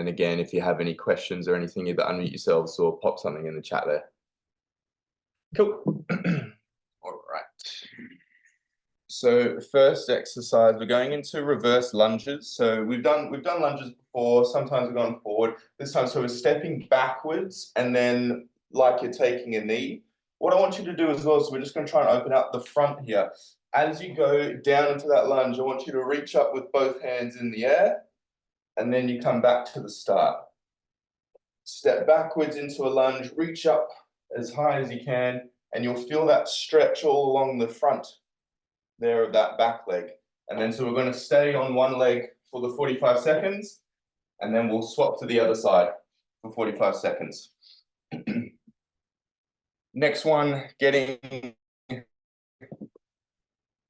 then again, if you have any questions or anything, either unmute yourselves or pop something in the chat there. Cool. All right. So first exercise, we're going into reverse lunges. So we've done lunges before. Sometimes we've gone forward. This time, so we're stepping backwards and then like you're taking a knee. What I want you to do as well, so we're just going to try and open out the front here. As you go down into that lunge, I want you to reach up with both hands in the air, and then you come back to the start. Step backwards into a lunge, reach up as high as you can, and you'll feel that stretch all along the front there of that back leg. And then so we're going to stay on one leg for the 45 seconds, and then we'll swap to the other side for 45 seconds. Next one, getting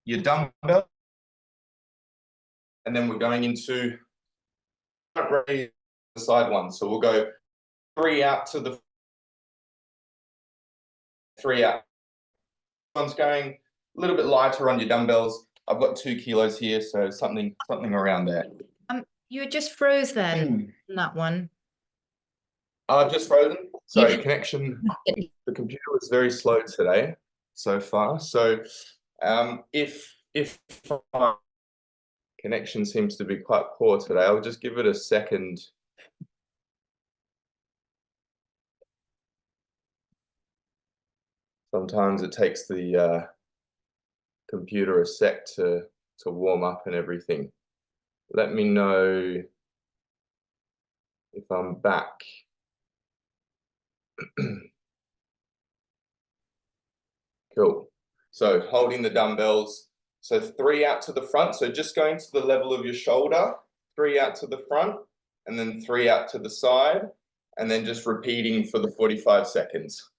your dumbbell, and then we're going into the side one. So we'll go 3 out to the 3 out. One's going a little bit lighter on your dumbbells. I've got 2 kilos here, so something around there. You just froze then on that one. I've just frozen. Sorry, connection. The computer was very slow today so far. So if connection seems to be quite poor today, I'll just give it a second. Sometimes it takes the computer a sec to warm up and everything. Let me know if I'm back. Cool. So holding the dumbbells. So 3 out to the front. So just going to the level of your shoulder, 3 out to the front, and then 3 out to the side, and then just repeating for the 45 seconds.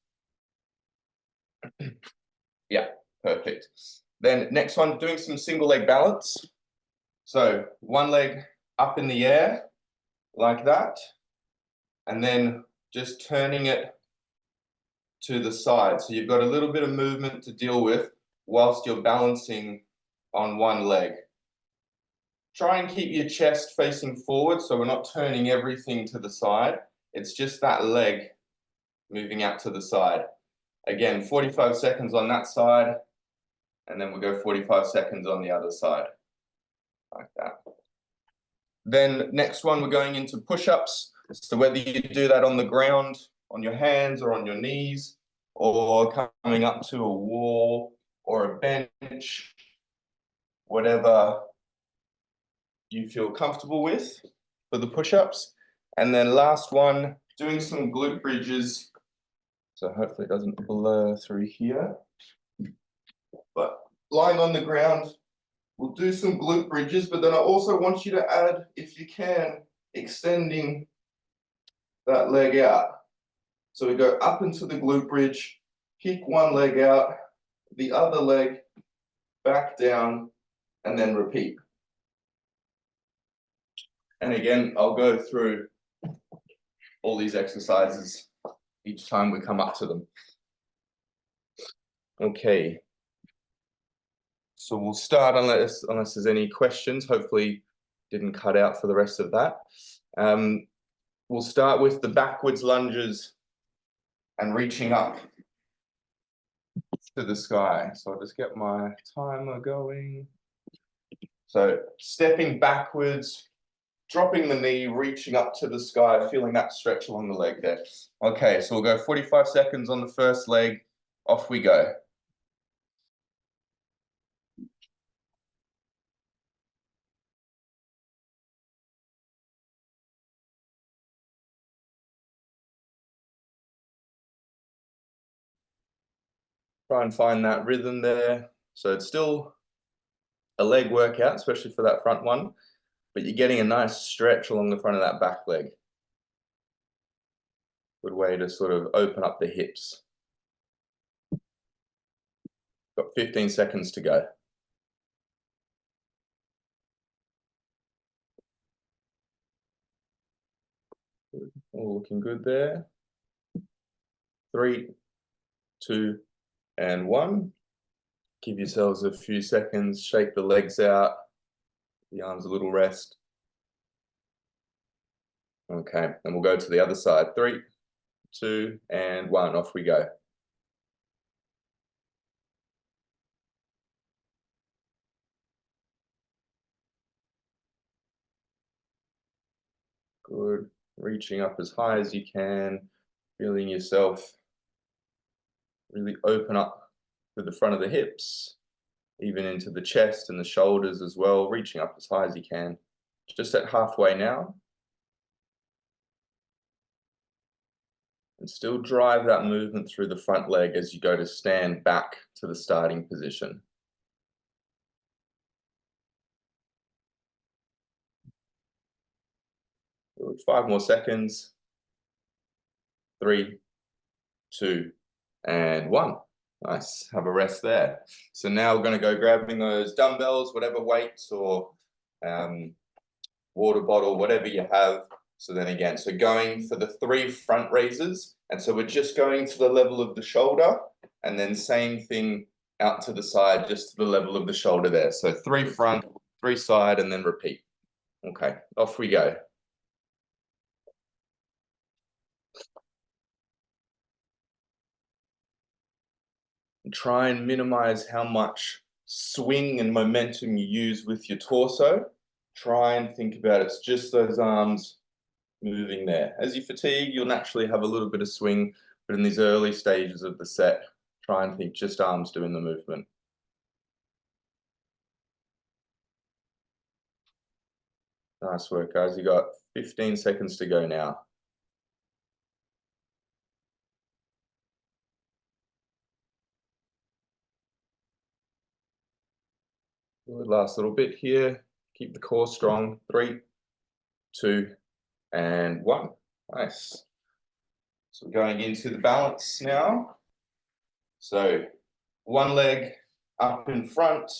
Yeah, perfect. Then next one, doing some single leg balance. So one leg up in the air like that, and then just turning it to the side. So you've got a little bit of movement to deal with whilst you're balancing on one leg. Try and keep your chest facing forward so we're not turning everything to the side. It's just that leg moving out to the side. Again, 45 seconds on that side, and then we'll go 45 seconds on the other side, like that. Then next one, we're going into push-ups. So whether you do that on the ground, on your hands or on your knees, or coming up to a wall or a bench, whatever you feel comfortable with for the push-ups. And then last one, doing some glute bridges. So hopefully it doesn't blur through here. But lying on the ground, we'll do some glute bridges, but then I also want you to add, if you can, extending that leg out. So we go up into the glute bridge, kick one leg out, the other leg back down, and then repeat. And again, I'll go through all these exercises each time we come up to them. Okay. So we'll start unless there's any questions. Hopefully didn't cut out for the rest of that. We'll start with the backwards lunges and reaching up to the sky. So I'll just get my timer going. So stepping backwards, dropping the knee, reaching up to the sky, feeling that stretch along the leg there. Okay, so we'll go 45 seconds on the first leg. Off we go. Try and find that rhythm there. So it's still a leg workout, especially for that front one, but you're getting a nice stretch along the front of that back leg. Good way to sort of open up the hips. Got 15 seconds to go. All looking good there. 3, 2, and 1. Give yourselves a few seconds, shake the legs out, the arms a little rest. Okay, and we'll go to the other side. 3, 2, and 1. Off we go. Good. Reaching up as high as you can, feeling yourself really open up to the front of the hips, even into the chest and the shoulders as well, reaching up as high as you can. Just at halfway now. And still drive that movement through the front leg as you go to stand back to the starting position. Good. 5 more seconds. 3, 2, and 1. Nice. Have a rest there. So now we're going to go grabbing those dumbbells, whatever weights or water bottle, whatever you have. So then again, so going for the 3 front raises. And so we're just going to the level of the shoulder, and then same thing out to the side, just to the level of the shoulder there. So 3 front, 3 side, and then repeat. Okay, off we go. Try and minimize how much swing and momentum you use with your torso. Try and think about it's just those arms moving there. As you fatigue, you'll naturally have a little bit of swing, but in these early stages of the set, try and think just arms doing the movement. Nice work, guys. You got 15 seconds to go now. Good, last little bit here. Keep the core strong. 3, 2, and 1. Nice. So we're going into the balance now. So one leg up in front,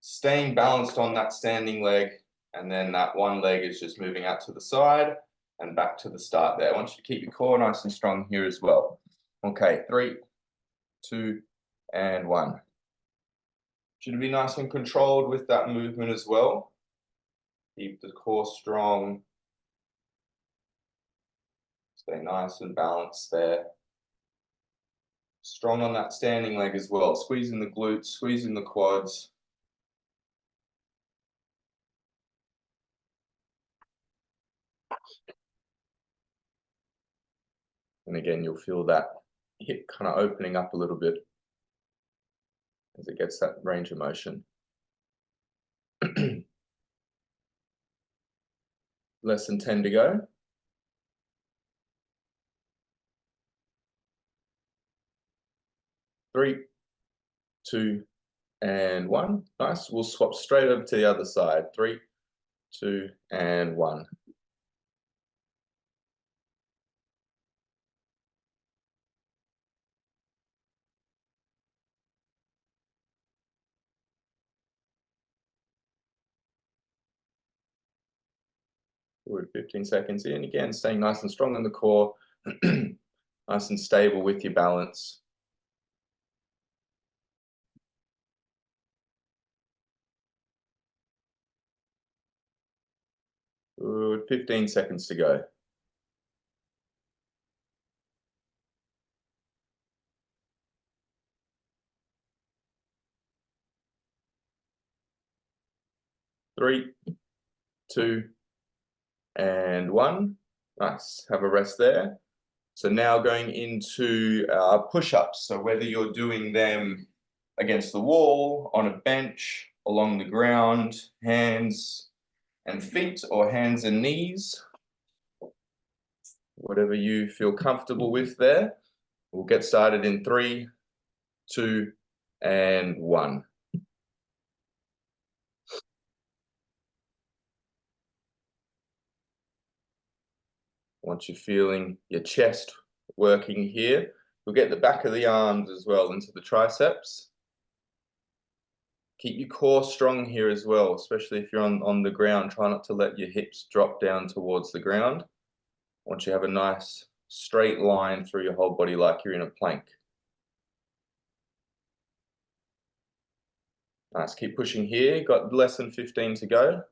staying balanced on that standing leg, and then that one leg is just moving out to the side and back to the start there. I want you to keep your core nice and strong here as well. Okay, 3, 2, and 1. Should be nice and controlled with that movement as well. Keep the core strong. Stay nice and balanced there. Strong on that standing leg as well. Squeezing the glutes, squeezing the quads. And again, you'll feel that hip kind of opening up a little bit as it gets that range of motion. Less than 10 to go. 3, 2, and 1. Nice. We'll swap straight over to the other side. 3, 2, and 1. Good. 15 seconds in. Again, staying nice and strong in the core. Nice and stable with your balance. Good. 15 seconds to go. 3, 2, and 1. Nice. Have a rest there. So now going into push-ups. So whether you're doing them against the wall, on a bench, along the ground, hands and feet, or hands and knees, whatever you feel comfortable with there. We'll get started in 3, 2, and 1. Once you're feeling your chest working here, we'll get the back of the arms as well into the triceps. Keep your core strong here as well, especially if you're on the ground. Try not to let your hips drop down towards the ground. Once you have a nice straight line through your whole body like you're in a plank. Nice, keep pushing here. Got less than 15 to go.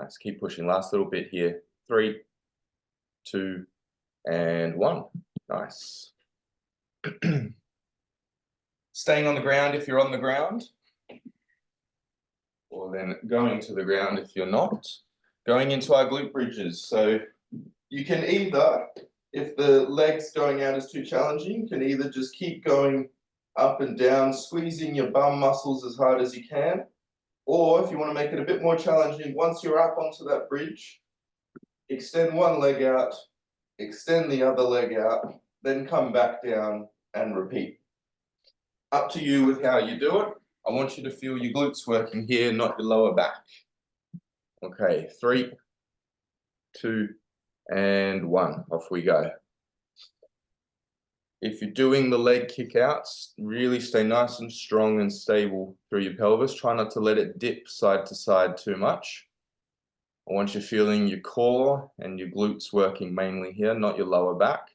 Nice, keep pushing. Last little bit here. 3, 2, and 1. Nice. Staying on the ground if you're on the ground, or then going to the ground if you're not. Going into our glute bridges. So you can either, if the legs going out is too challenging, you can either just keep going up and down, squeezing your bum muscles as hard as you can. Or if you want to make it a bit more challenging, once you're up onto that bridge, extend one leg out, extend the other leg out, then come back down and repeat. Up to you with how you do it. I want you to feel your glutes working here, not your lower back. Okay, 3, 2, and 1. Off we go. If you're doing the leg kick outs, really stay nice and strong and stable through your pelvis. Try not to let it dip side to side too much. I want you feeling your core and your glutes working mainly here, not your lower back.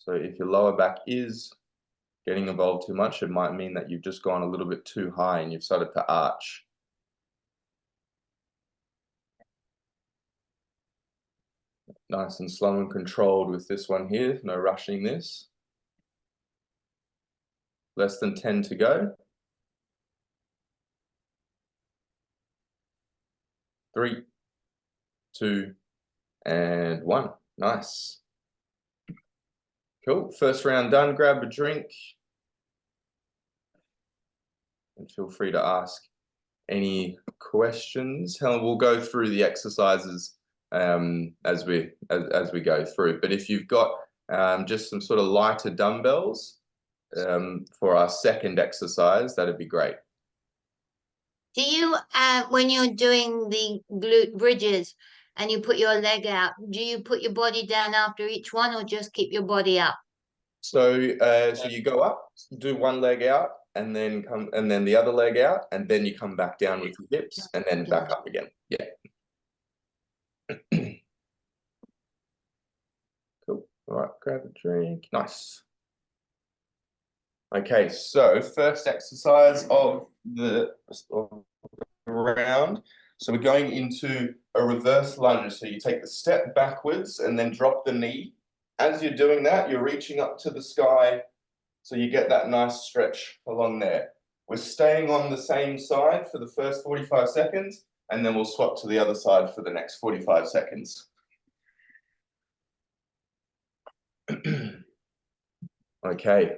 So if your lower back is getting involved too much, it might mean that you've just gone a little bit too high and you've started to arch. Nice and slow and controlled with this one here, no rushing this. Less than 10 to go. 3, 2, and 1. Nice. Cool. First round done. Grab a drink. And feel free to ask any questions. Helen, we'll go through the exercises as we go through. But if you've got just some sort of lighter dumbbells for our second exercise, that'd be great. Do you, when you're doing the glute bridges and you put your leg out, do you put your body down after each one or just keep your body up? So, so you go up, do one leg out, and then the other leg out, and then you come back down with your hips, and then back up again. Yeah. Cool. All right, grab a drink. Nice. Okay, so first exercise of the round. So we're going into a reverse lunge. So you take the step backwards and then drop the knee. As you're doing that, you're reaching up to the sky. So you get that nice stretch along there. We're staying on the same side for the first 45 seconds, and then we'll swap to the other side for the next 45 seconds. Okay.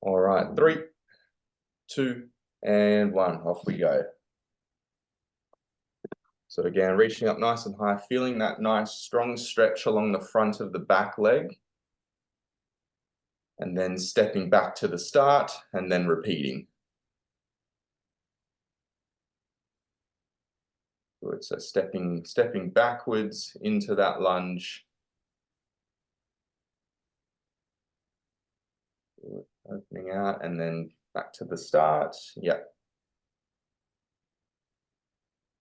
All right, 3, 2, and 1. Off we go. So again, reaching up nice and high, feeling that nice strong stretch along the front of the back leg. And then stepping back to the start and then repeating. Good, so stepping backwards into that lunge. Good. Opening out and then back to the start. Yep.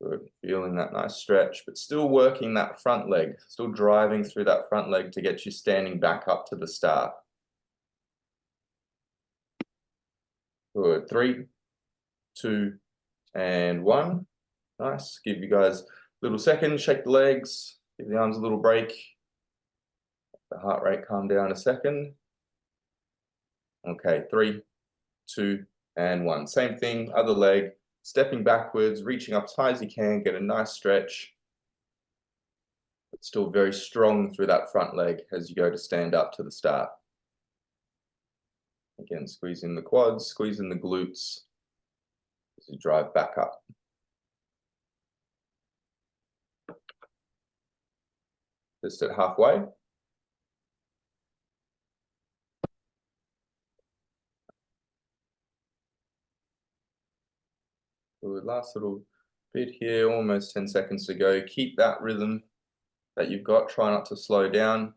Good. Feeling that nice stretch, but still working that front leg, still driving through that front leg to get you standing back up to the start. Good. 3, 2, and 1. Nice. Give you guys a little second, shake the legs, give the arms a little break. The heart rate calm down a second. Okay, 3, 2, and 1. Same thing, other leg. Stepping backwards, reaching up as high as you can, get a nice stretch. But still very strong through that front leg as you go to stand up to the start. Again, squeezing the quads, squeezing the glutes as you drive back up. Just at halfway. Good, last little bit here, almost 10 seconds to go. Keep that rhythm that you've got. Try not to slow down.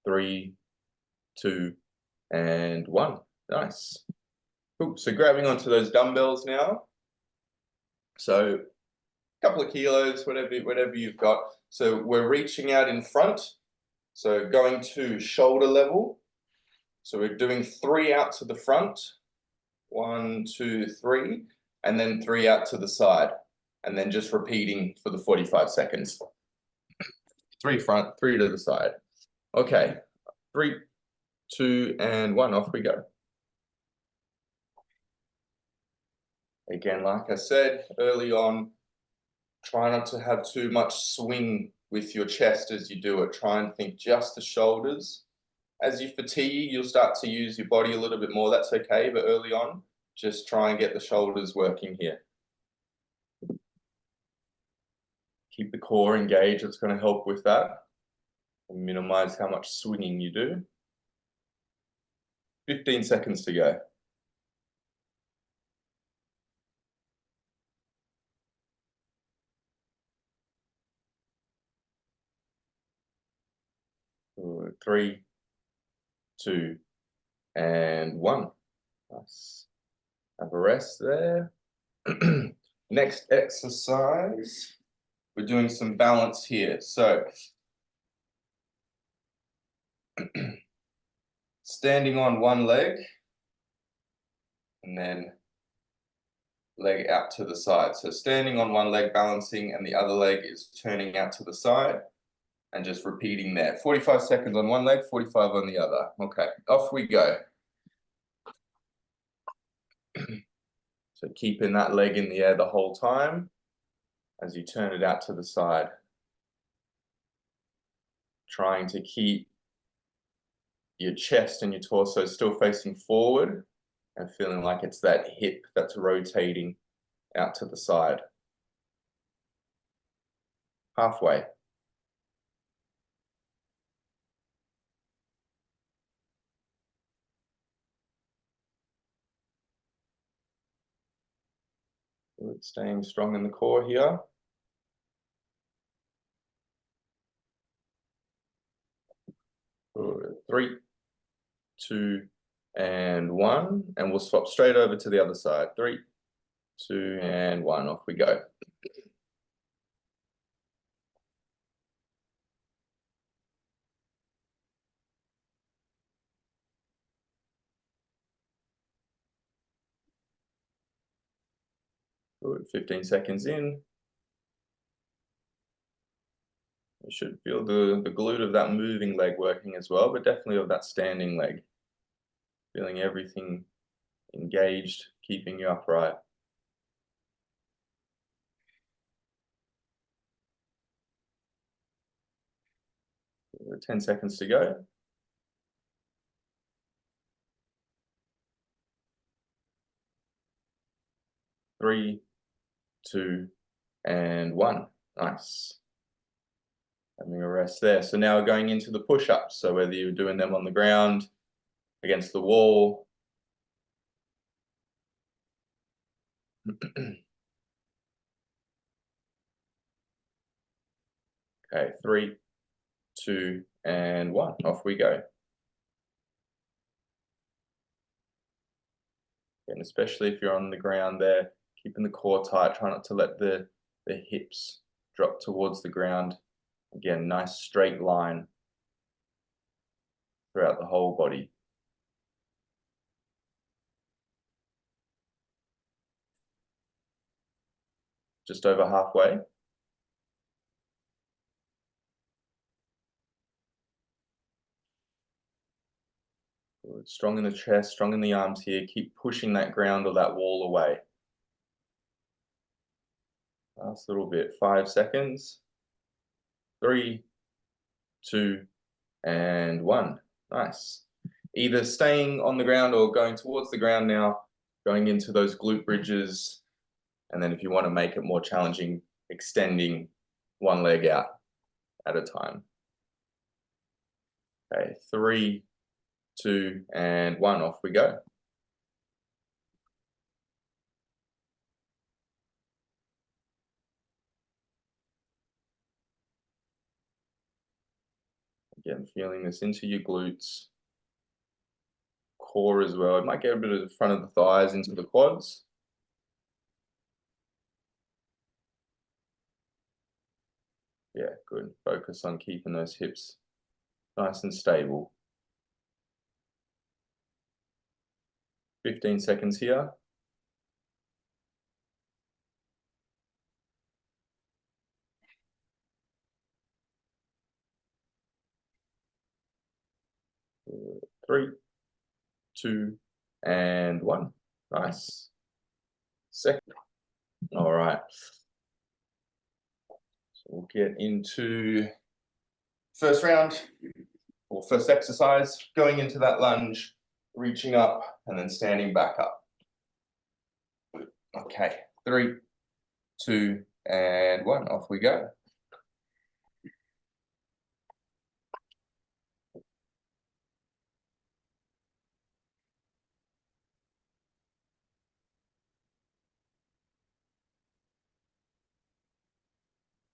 3, 2, and 1. Nice. Cool. So grabbing onto those dumbbells now. So a couple of kilos, whatever you've got. So we're reaching out in front. So going to shoulder level. So we're doing 3 out to the front, 1, 2, 3, and then 3 out to the side, and then just repeating for the 45 seconds. 3 front, 3 to the side. Okay, 3, 2, and 1, off we go. Again, like I said early on, try not to have too much swing with your chest as you do it. Try and think just the shoulders. As you fatigue, you'll start to use your body a little bit more. That's okay, but early on, just try and get the shoulders working here. Keep the core engaged. It's going to help with that. And minimize how much swinging you do. 15 seconds to go. Good. 3, 2, and 1. Nice. Have a rest there. Next exercise, we're doing some balance here. So, standing on one leg, and then leg out to the side. So standing on one leg, balancing, and the other leg is turning out to the side, and just repeating there. 45 seconds on one leg, 45 on the other. Okay, off we go. So keeping that leg in the air the whole time as you turn it out to the side. Trying to keep your chest and your torso still facing forward and feeling like it's that hip that's rotating out to the side. Halfway. Good. Staying strong in the core here. Good. 3, 2, and 1. And we'll swap straight over to the other side. 3, 2, and 1. Off we go. Good. 15 seconds in. You should feel the glute of that moving leg working as well, but definitely of that standing leg. Feeling everything engaged, keeping you upright. Good. 10 seconds to go. Three, 2, and 1. Nice. Having a rest there. So now we're going into the push-ups. So whether you're doing them on the ground, against the wall. Okay, 3, 2, and 1. Off we go. And especially if you're on the ground there, keeping the core tight, try not to let the hips drop towards the ground. Again, nice straight line throughout the whole body. Just over halfway. Good. Strong in the chest, strong in the arms here. Keep pushing that ground or that wall away. Last little bit, 5 seconds. 3, 2, and 1. Nice. Either staying on the ground or going towards the ground now, going into those glute bridges. And then if you want to make it more challenging, extending one leg out at a time. Okay, 3, 2, and 1. Off we go. Again, feeling this into your glutes, core as well. It might get a bit of the front of the thighs into the quads. Yeah, good. Focus on keeping those hips nice and stable. 15 seconds here. Three, two, and one. Nice. Second. All right. So we'll get into first round or first exercise, going into that lunge, reaching up and then standing back up. Okay, 3, 2, and 1. Off we go.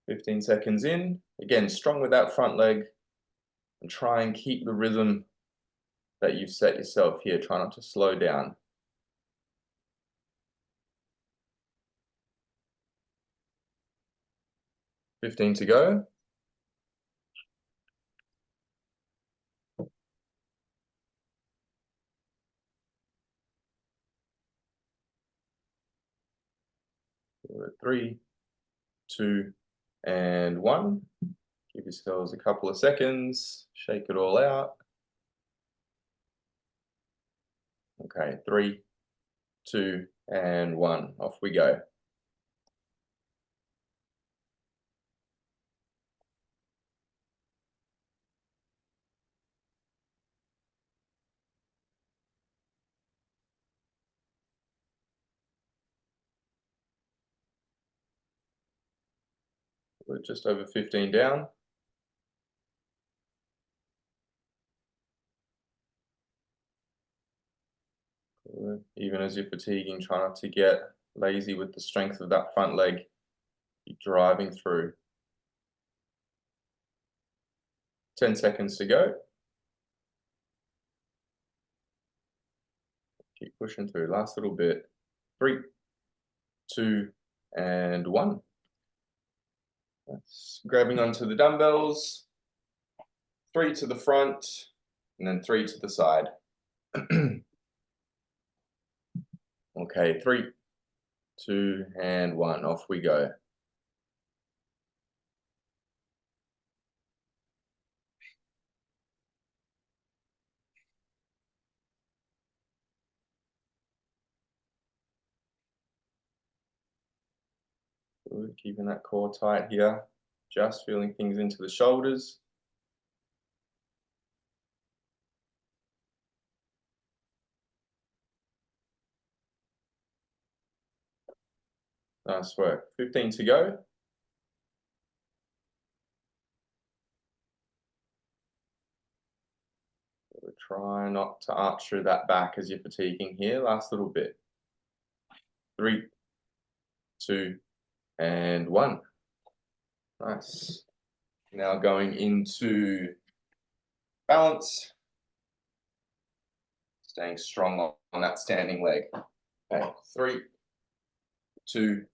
"15 seconds in." Again, strong with that front leg and try and keep the rhythm that you've set yourself here. Try not to slow down. 15 to go. We're at 3, 2, and 1. Give yourselves a couple of seconds. Shake it all out. Okay, 3, 2, and 1. Off we go. We're just over 15 down. Even as you're fatiguing, try not to get lazy with the strength of that front leg. Keep driving through. 10 seconds to go. Keep pushing through. Last little bit. 3, 2, and 1. That's grabbing onto the dumbbells. 3 to the front, and then 3 to the side. Okay, 3, 2, and 1. Off we go. Good, keeping that core tight here. Just feeling things into the shoulders. Nice work. 15 to go. Try not to arch through that back as you're fatiguing here. Last little bit. 3, 2, and 1. Nice. Now going into balance. Staying strong on that standing leg. Okay, 3, 2,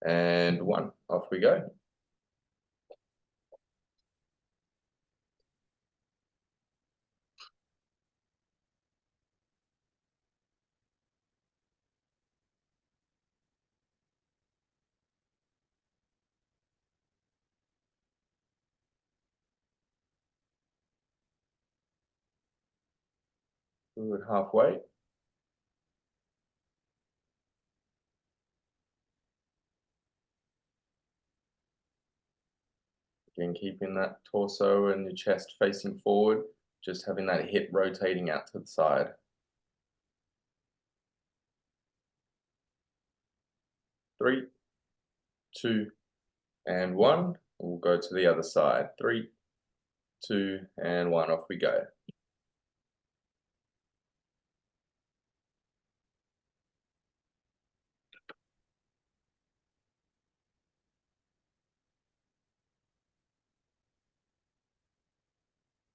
and 1. Off we go. Good, halfway. Again, keeping that torso and your chest facing forward, just having that hip rotating out to the side. 3, 2, and 1. We'll go to the other side. 3, 2, and 1. Off we go.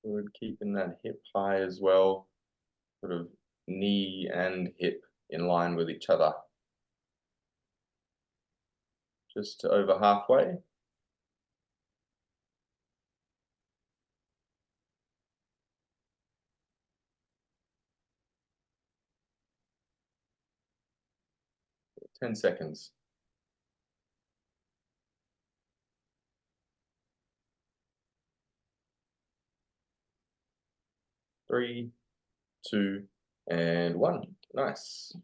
Good, keeping that hip high as well, sort of knee and hip in line with each other. Just over halfway. 10 seconds. 3, 2, and 1. Nice.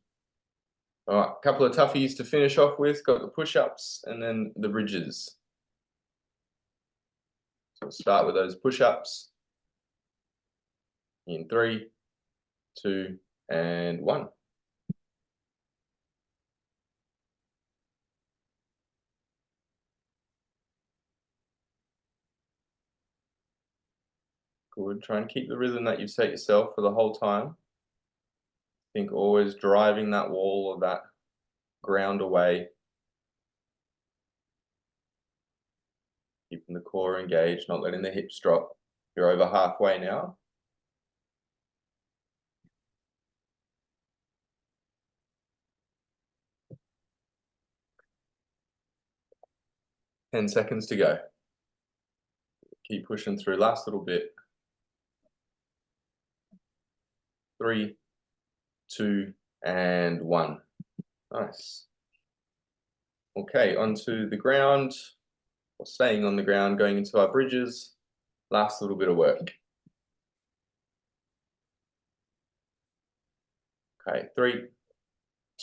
All right, a couple of toughies to finish off with. Got the push-ups and then the bridges. So we'll start with those push-ups. In 3, 2, and 1. Good. Try and keep the rhythm that you've set yourself for the whole time. Think always driving that wall or that ground away. Keeping the core engaged, not letting the hips drop. You're over halfway now. Ten seconds to go. Keep pushing through. Last little bit. 3, 2, and 1. Nice. Okay, onto the ground, or staying on the ground, going into our bridges. Last little bit of work. Okay, 3,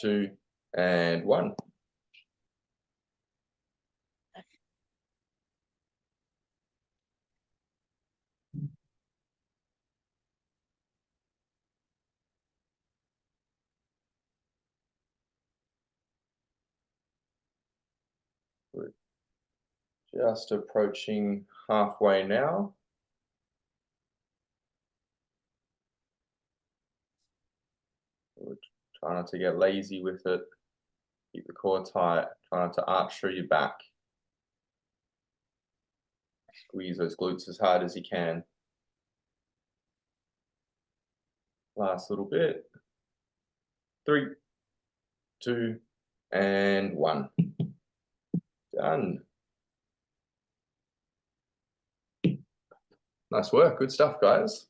2, and 1. We're just approaching halfway now. Try not to get lazy with it. Keep the core tight. Try not to arch through your back. Squeeze those glutes as hard as you can. Last little bit. 3, 2, and 1. Done. Nice work. Good stuff, guys.